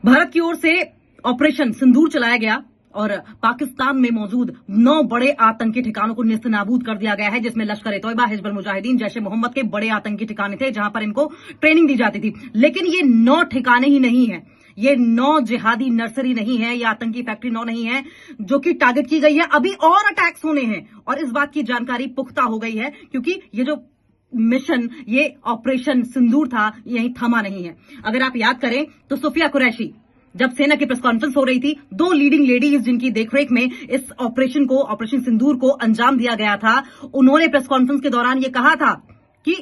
भारत की ओर से ऑपरेशन सिंदूर चलाया गया और पाकिस्तान में मौजूद 9 बड़े आतंकी ठिकानों को नेस्तनाबूद कर दिया गया है, जिसमें लश्कर-ए-तौयबा, हिजबुल मुजाहिदीन, जैश ए मोहम्मद के बड़े आतंकी ठिकाने थे जहां पर इनको ट्रेनिंग दी जाती थी। लेकिन ये 9 ठिकाने ही नहीं है, ये 9 जिहादी नर्सरी नहीं है, ये आतंकी फैक्ट्री 9 नहीं है जो कि टारगेट की गई है। अभी और अटैक्स होने हैं और इस बात की जानकारी पुख्ता हो गई है क्योंकि ये जो मिशन, ये ऑपरेशन सिंदूर था, यही थमा नहीं है। अगर आप याद करें तो सुफिया कुरैशी जब सेना की प्रेस कॉन्फ्रेंस हो रही थी, 2 लीडिंग लेडीज जिनकी देखरेख में इस ऑपरेशन सिंदूर को अंजाम दिया गया था, उन्होंने प्रेस कॉन्फ्रेंस के दौरान यह कहा था कि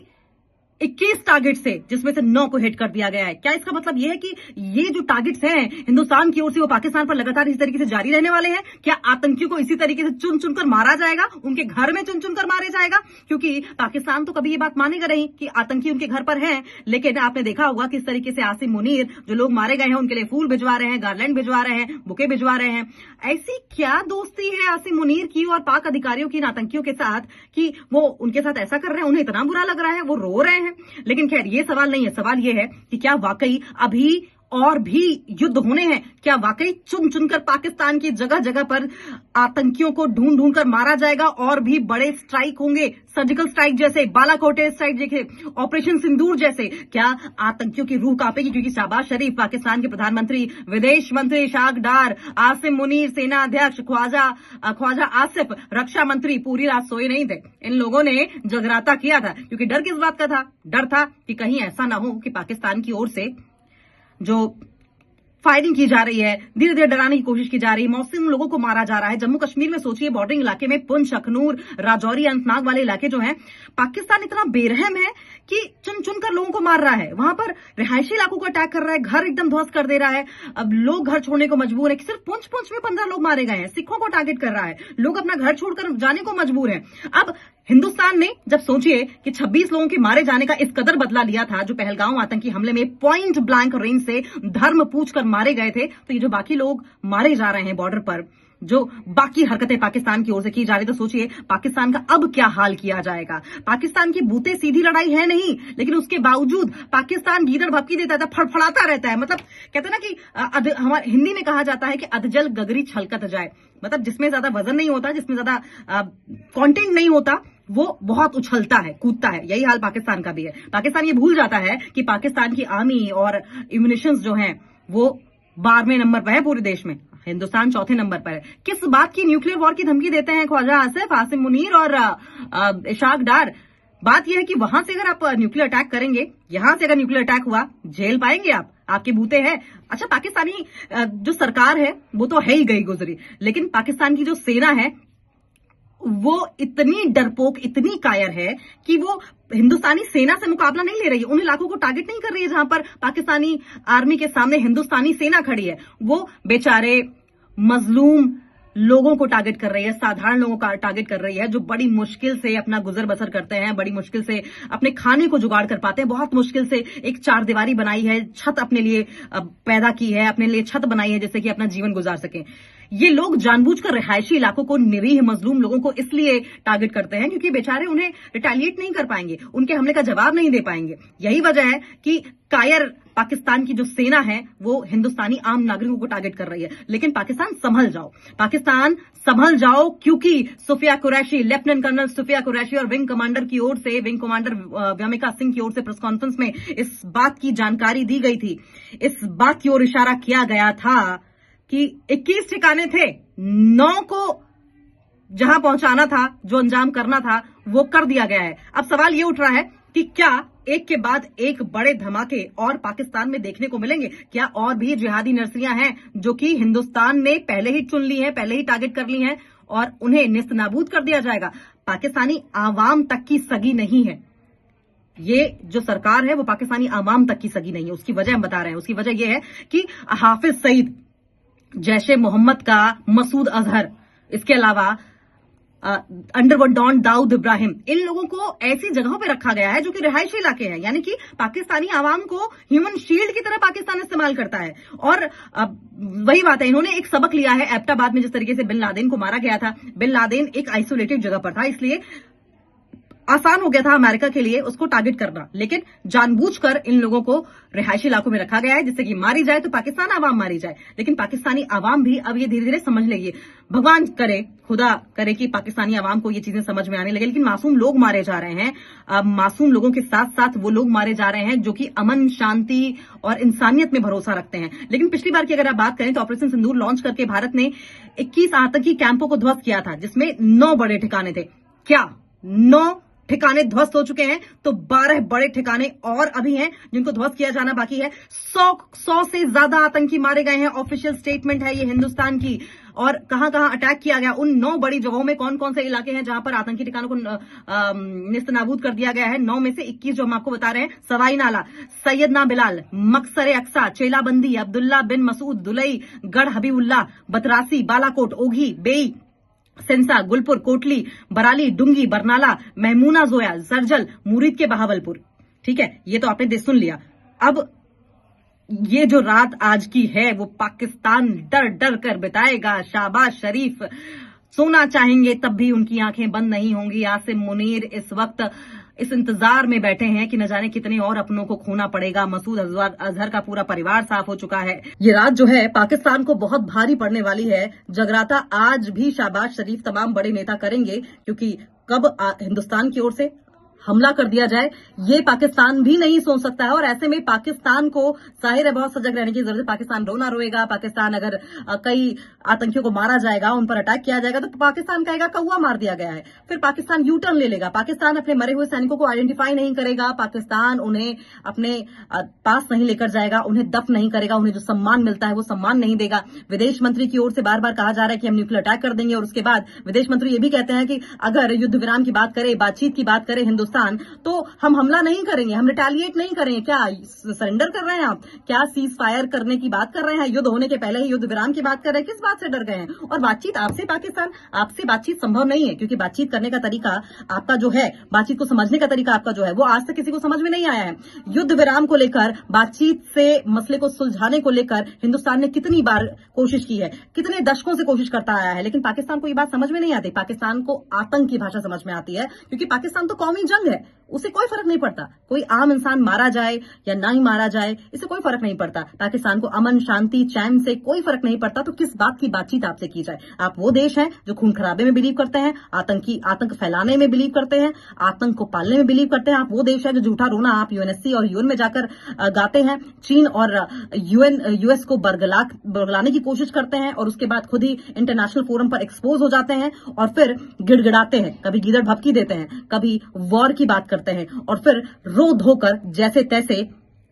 21 टारगेट से जिसमें से 9 को हिट कर दिया गया है। क्या इसका मतलब यह है कि ये जो टारगेट्स हैं हिंदुस्तान की ओर से वो पाकिस्तान पर लगातार इसी तरीके से जारी रहने वाले हैं? क्या आतंकियों को इसी तरीके से चुन चुनकर मारा जाएगा, उनके घर में चुन चुनकर मारे जाएगा? क्योंकि पाकिस्तान तो कभी ये बात मानेगा नहीं कि आतंकी उनके घर पर हैं। लेकिन आपने देखा होगा किस तरीके से आसिम मुनीर, जो लोग मारे गए हैं, उनके लिए फूल भिजवा रहे हैं, गार्लैंड भिजवा रहे हैं, बुके भिजवा रहे हैं। ऐसी क्या दोस्ती है आसिम मुनीर की और पाक अधिकारियों की इन आतंकियों के साथ कि वो उनके साथ ऐसा कर रहे हैं, उन्हें इतना बुरा लग रहा है, वो रो रहे हैं। लेकिन खैर ये सवाल नहीं है, सवाल ये है कि क्या वाकई अभी और भी युद्ध होने हैं? क्या वाकई चुन चुनकर पाकिस्तान की जगह जगह पर आतंकियों को ढूंढ ढूंढ कर मारा जाएगा और भी बड़े स्ट्राइक होंगे, सर्जिकल स्ट्राइक जैसे, बालाकोट स्ट्राइक जैसे, ऑपरेशन सिंदूर जैसे? क्या आतंकियों की रूह कांपेगी? क्योंकि शहबाज शरीफ, पाकिस्तान के प्रधानमंत्री, विदेश मंत्री इशाक डार, आसिम मुनीर, सेना अध्यक्ष ख्वाजा आसिफ, रक्षा मंत्री पूरी रात सोए नहीं थे। इन लोगों ने जगराता किया था क्योंकि डर किस बात का था? डर था कि कहीं ऐसा ना हो कि पाकिस्तान की ओर से जो फायरिंग की जा रही है, धीरे धीरे डराने की कोशिश की जा रही है, मौसम लोगों को मारा जा रहा है। जम्मू कश्मीर में सोचिए, बॉर्डरिंग इलाके में पुंछ, अखनूर, राजौरी, अनंतनाग वाले इलाके जो हैं, पाकिस्तान इतना बेरहम है कि चुन चुनकर लोगों को मार रहा है। वहां पर रिहायशी इलाकों को अटैक कर रहा है, घर एकदम ध्वस्त कर दे रहा है। अब लोग घर छोड़ने को मजबूर है। सिर्फ पुंछ में 15 लोग मारे गए हैं। सिखों को टारगेट कर रहा है, लोग अपना घर छोड़कर जाने को मजबूर हैं। अब हिंदुस्तान ने जब सोचिए कि 26 लोगों के मारे जाने का इस कदर बदला लिया था, जो पहलगांव आतंकी हमले में पॉइंट ब्लैंक रेंज से धर्म पूछकर मारे गए थे, तो ये जो बाकी लोग मारे जा रहे हैं बॉर्डर पर, जो बाकी हरकतें पाकिस्तान की ओर से की जा रही, तो सोचिए पाकिस्तान का अब क्या हाल किया जाएगा। पाकिस्तान की बूते सीधी लड़ाई है नहीं, लेकिन उसके बावजूद पाकिस्तान गीदड़ भपकी देता है, फड़फड़ाता रहता है। मतलब कहते हैं ना कि हमारे हिंदी में कहा जाता है कि अधजल गगरी छलकत जाए। मतलब जिसमें ज्यादा वजन नहीं होता, जिसमें ज्यादा कंटेंट नहीं होता, वो बहुत उछलता है, कूदता है। यही हाल पाकिस्तान का भी है। पाकिस्तान ये भूल जाता है कि पाकिस्तान की आर्मी और इम्यूनिशंस जो हैं वो 12वें नंबर पर है पूरे देश में, हिंदुस्तान 4थे नंबर पर है। किस बात की न्यूक्लियर वॉर की धमकी देते हैं ख्वाजा आसिफ, आसिम मुनीर और इशाक डार? बात यह है कि वहां से अगर आप न्यूक्लियर अटैक करेंगे, यहां से अगर न्यूक्लियर अटैक हुआ, जेल पाएंगे आप, आपके बूते हैं। अच्छा, पाकिस्तानी जो सरकार है वो तो है ही गई गुजरी, लेकिन पाकिस्तान की जो सेना है वो इतनी डरपोक, इतनी कायर है कि वो हिंदुस्तानी सेना से मुकाबला नहीं ले रही है। उन इलाकों को टारगेट नहीं कर रही है जहां पर पाकिस्तानी आर्मी के सामने हिंदुस्तानी सेना खड़ी है। वो बेचारे मजलूम लोगों को टारगेट कर रही है, साधारण लोगों का टारगेट कर रही है, जो बड़ी मुश्किल से अपना गुजर बसर करते हैं, बड़ी मुश्किल से अपने खाने को जुगाड़ कर पाते हैं, बहुत मुश्किल से एक चारदीवारी बनाई है, छत अपने लिए पैदा की है, अपने लिए छत बनाई है जिससे कि अपना जीवन गुजार सकें। ये लोग जानबूझकर रिहायशी इलाकों को, निरीह मजलूम लोगों को इसलिए टारगेट करते हैं क्योंकि बेचारे उन्हें रिटेलिएट नहीं कर पाएंगे, उनके हमले का जवाब नहीं दे पाएंगे। यही वजह है कि कायर पाकिस्तान की जो सेना है वो हिंदुस्तानी आम नागरिकों को टारगेट कर रही है। लेकिन पाकिस्तान संभल जाओ, पाकिस्तान संभल जाओ, क्योंकि सुफिया कुरैशी, लेफ्टिनेंट कर्नल सुफिया कुरैशी और विंग कमांडर की ओर से, विंग कमांडर व्योमिका सिंह की ओर से प्रेस कॉन्फ्रेंस में इस बात की जानकारी दी गई थी, इस बात की ओर इशारा किया गया था कि 21 ठिकाने थे, 9 को जहां पहुंचाना था, जो अंजाम करना था, वो कर दिया गया है। अब सवाल ये उठ रहा है कि क्या एक के बाद एक बड़े धमाके और पाकिस्तान में देखने को मिलेंगे? क्या और भी जिहादी नर्सरियां हैं जो कि हिंदुस्तान ने पहले ही चुन ली है, पहले ही टारगेट कर ली हैं और उन्हें नेस्तनाबूद कर दिया जाएगा? पाकिस्तानी आवाम तक की सगी नहीं है ये जो सरकार है, वो पाकिस्तानी आवाम तक की सगी नहीं है। उसकी वजह हम बता रहे हैं। उसकी वजह यह है कि हाफिज सईद, जैश ए मोहम्मद का मसूद अजहर, इसके अलावा अंडरवर्ल्ड डॉन दाऊद इब्राहिम, इन लोगों को ऐसी जगहों पे रखा गया है जो कि रिहायशी इलाके हैं, यानी कि पाकिस्तानी आवाम को ह्यूमन शील्ड की तरह पाकिस्तान इस्तेमाल करता है। और वही बात है, इन्होंने एक सबक लिया है एबटाबाद में जिस तरीके से बिन लादेन को मारा गया था। बिन लादेन एक आइसोलेटेड जगह पर था, इसलिए आसान हो गया था अमेरिका के लिए उसको टारगेट करना, लेकिन जानबूझकर इन लोगों को रिहायशी इलाकों में रखा गया है जिससे कि मारी जाए तो पाकिस्तान आवाम मारी जाए। लेकिन पाकिस्तानी आवाम भी अब ये धीरे धीरे समझ लेगी। भगवान करे, खुदा करे कि पाकिस्तानी आवाम को ये चीजें समझ में आने लगे। लेकिन मासूम लोग मारे जा रहे हैं, मासूम लोगों के साथ साथ वो लोग मारे जा रहे हैं जो कि अमन, शांति और इंसानियत में भरोसा रखते हैं। लेकिन पिछली बार की अगर आप बात करें तो ऑपरेशन सिंदूर लॉन्च करके भारत ने 21 आतंकी कैंपों को ध्वस्त किया था, जिसमें 9 बड़े ठिकाने थे। क्या 9 ठिकाने ध्वस्त हो चुके हैं तो 12 बड़े ठिकाने और अभी हैं जिनको ध्वस्त किया जाना बाकी है। 100 से ज्यादा आतंकी मारे गए हैं, ऑफिशियल स्टेटमेंट है ये हिंदुस्तान की। और कहां कहां अटैक किया गया, उन 9 बड़ी जगहों में कौन कौन से इलाके हैं जहां पर आतंकी ठिकानों को निस्तनाबूद कर दिया गया है। 9 में से 21 जो हम आपको बता रहे हैं, सवाई नाला, सैयदना बिलाल, मकसरे अक्सा, चेलाबंदी, अब्दुल्ला बिन मसूद, दुलई, गढ़ हबीबुल्ला, बतरासी, बालाकोट, ओघी, बेई, सेंसा, गुलपुर, कोटली, बराली, डुंगी, बरनाला, महमूना जोया, जरजल, मुरीद के बहावलपुर। ठीक है, ये तो आपने सुन लिया। अब ये जो रात आज की है वो पाकिस्तान डर डर कर बिताएगा। शाहबाज शरीफ सोना चाहेंगे तब भी उनकी आंखें बंद नहीं होंगी। आसिम मुनीर इस वक्त इस इंतजार में बैठे हैं कि न जाने कितने और अपनों को खोना पड़ेगा। मसूद अजहर का पूरा परिवार साफ हो चुका है। ये रात जो है पाकिस्तान को बहुत भारी पड़ने वाली है। जगराता आज भी शाहबाज शरीफ तमाम बड़े नेता करेंगे, क्योंकि कब हिंदुस्तान की ओर से हमला कर दिया जाए ये पाकिस्तान भी नहीं सोच सकता है। और ऐसे में पाकिस्तान को जाहिर है बहुत सजग रहने की जरूरत है। पाकिस्तान रोना रोएगा। पाकिस्तान अगर कई आतंकियों को मारा जाएगा, उन पर अटैक किया जाएगा, तो पाकिस्तान कहेगा कौवा मार दिया गया है। फिर पाकिस्तान यू टर्न ले लेगा। पाकिस्तान अपने मरे हुए सैनिकों को आइडेंटिफाई नहीं करेगा। पाकिस्तान उन्हें अपने पास नहीं लेकर जाएगा, उन्हें दफन नहीं करेगा, उन्हें जो सम्मान मिलता है वो सम्मान नहीं देगा। विदेश मंत्री की ओर से बार बार कहा जा रहा है कि हम न्यूक्लियर अटैक कर देंगे, और उसके बाद विदेश मंत्री ये भी कहते हैं कि अगर युद्ध विराम की बात करें, बातचीत की बात करें हिंदुस्तान, तो हम हमला नहीं करेंगे, हम रिटेलिएट नहीं करेंगे। क्या सरेंडर कर रहे हैं आप? क्या सीज फायर करने की बात कर रहे हैं? युद्ध होने के पहले ही युद्ध विराम की बात कर रहे हैं? किस बात से डर गए हैं? और बातचीत आपसे पाकिस्तान, आपसे बातचीत संभव नहीं है, क्योंकि बातचीत करने का तरीका आपका जो है, बातचीत को समझने का तरीका आपका जो है, वो आज तक किसी को समझ में नहीं आया है। युद्ध विराम को लेकर, बातचीत से मसले को सुलझाने को लेकर हिंदुस्तान ने कितनी बार कोशिश की है, कितने दशकों से कोशिश करता आया है, लेकिन पाकिस्तान को ये बात समझ में नहीं आती। पाकिस्तान को आतंक की भाषा समझ में आती है, क्योंकि पाकिस्तान तो कौमी जंग है, उसे कोई फर्क नहीं पड़ता। कोई आम इंसान मारा जाए या ना ही मारा जाए, इससे कोई फर्क नहीं पड़ता। पाकिस्तान को अमन, शांति, चैन से कोई फर्क नहीं पड़ता। तो किस बात की बातचीत आपसे की जाए? आप वो देश हैं जो खून खराबे में बिलीव करते हैं, आतंक फैलाने में बिलीव करते हैं, आतंक को पालने में बिलीव करते हैं। आप वो देश है जो झूठा रोना आप यूएनएससी और यूएन में जाकर गाते हैं। चीन और यूएस को बरगलाने की कोशिश करते हैं, और उसके बाद खुद ही इंटरनेशनल फोरम पर एक्सपोज हो जाते हैं, और फिर गिड़गिड़ाते हैं, कभी गीदड़ भभकी देते हैं, कभी वॉर की बात करते हैं, और फिर रो धोकर जैसे तैसे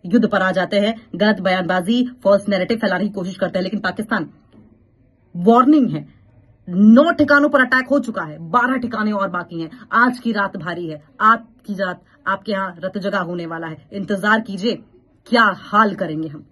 युद्ध पर आ जाते हैं। गलत बयानबाजी, फॉल्स नैरेटिव फैलाने की कोशिश करते हैं। लेकिन पाकिस्तान, वार्निंग है, 9 ठिकानों पर अटैक हो चुका है, 12 ठिकाने और बाकी हैं। आज की रात भारी है, आपकी रात आपके यहां रत जगह होने वाला है। इंतजार कीजिए क्या हाल करेंगे हम।